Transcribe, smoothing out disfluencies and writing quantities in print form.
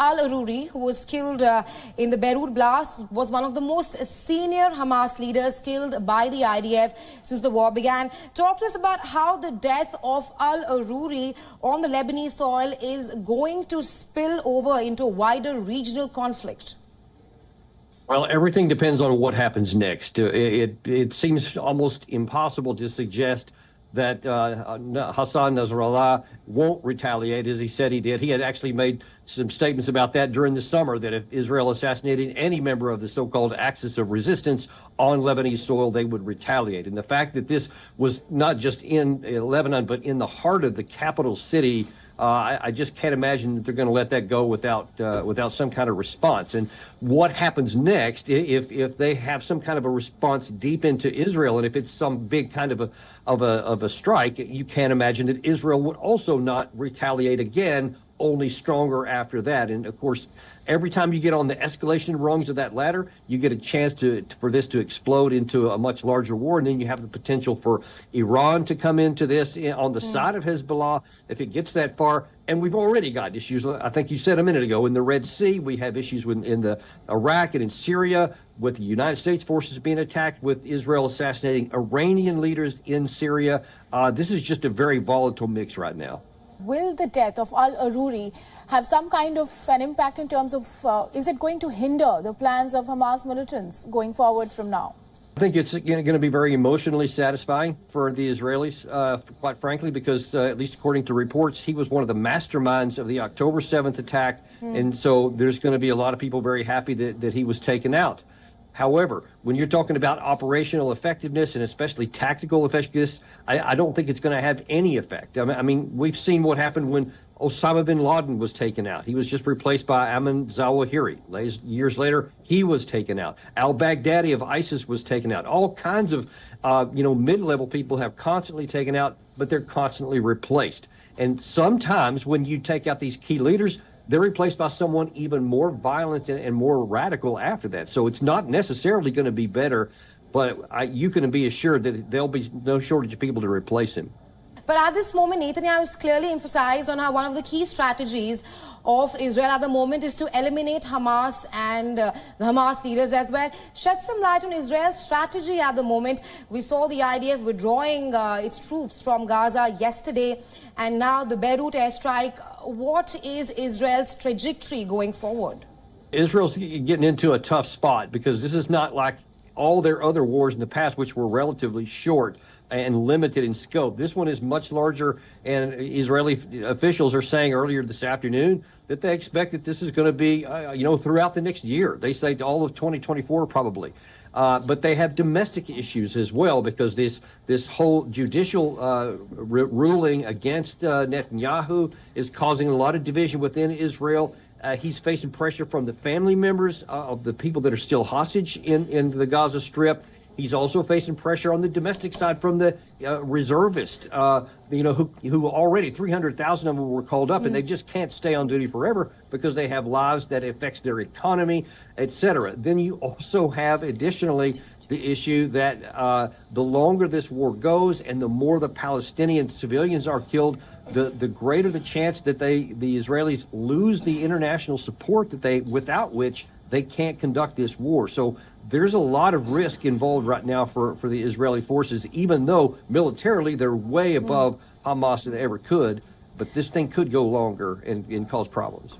alAruri, who was killed in the Beirut blast, was one of the most senior Hamas leaders killed by the IDF since the war began. Talk to us about how the death of alAruri on the Lebanese soil is going to spill over into a wider regional conflict. Well, everything depends on what happens next. It seems almost impossible to suggest that Hassan Nasrallah won't retaliate, as he said he did. He had actually made some statements about that during the summer, that if Israel assassinated any member of the so-called axis of resistance on Lebanese soil, they would retaliate. And the fact that this was not just in Lebanon, but in the heart of the capital city, I just can't imagine that they're going to let that go without some kind of response. And what happens next, if they have some kind of a response deep into Israel, and if it's some big kind of a strike, you can't imagine that Israel would also not retaliate again, only stronger after that. And of course, every time you get on the escalation rungs of that ladder, you get a chance for this to explode into a much larger war. And then you have the potential for Iran to come into this on the side of Hezbollah if it gets that far. And we've already got issues. I think you said a minute ago, in the Red Sea, we have issues in the Iraq and in Syria, with the United States forces being attacked, with Israel assassinating Iranian leaders in Syria. This is just a very volatile mix right now. Will the death of alAruri have some kind of an impact in terms of, is it going to hinder the plans of Hamas militants going forward from now? I think it's going to be very emotionally satisfying for the Israelis, quite frankly, because at least according to reports, he was one of the masterminds of the October 7th attack. And so there's going to be a lot of people very happy that he was taken out. However, when you're talking about operational effectiveness and especially tactical effectiveness, I don't think it's going to have any effect. I mean, we've seen what happened when Osama bin Laden was taken out. He was just replaced by Emad Zawahiri. Years later, he was taken out. Al-Baghdadi of ISIS was taken out. All kinds of, mid-level people have constantly taken out, but they're constantly replaced. And sometimes when you take out these key leaders, they're replaced by someone even more violent and more radical after that. So it's not necessarily going to be better, but you can be assured that there'll be no shortage of people to replace him. But at this moment, Netanyahu has clearly emphasized on how one of the key strategies of Israel at the moment is to eliminate Hamas and the Hamas leaders as well. Shed some light on Israel's strategy at the moment. We saw the IDF withdrawing its troops from Gaza yesterday, and now the Beirut airstrike. What is Israel's trajectory going forward? Israel's getting into a tough spot because this is not like all their other wars in the past, which were relatively short and limited in scope. This one is much larger, and Israeli officials are saying earlier this afternoon that they expect that this is going to be, throughout the next year. They say all of 2024 probably. But they have domestic issues as well, because this whole judicial ruling against Netanyahu is causing a lot of division within Israel. He's facing pressure from the family members of the people that are still hostage in the Gaza Strip. He's also facing pressure on the domestic side from the reservists, who already 300,000 of them were called up, and they just can't stay on duty forever because they have lives that affects their economy, etc. Then you also have additionally the issue that the longer this war goes and the more the Palestinian civilians are killed, the greater the chance that the Israelis lose the international support without which they can't conduct this war. So there's a lot of risk involved right now for the Israeli forces, even though militarily they're way above Hamas than they ever could. But this thing could go longer and cause problems.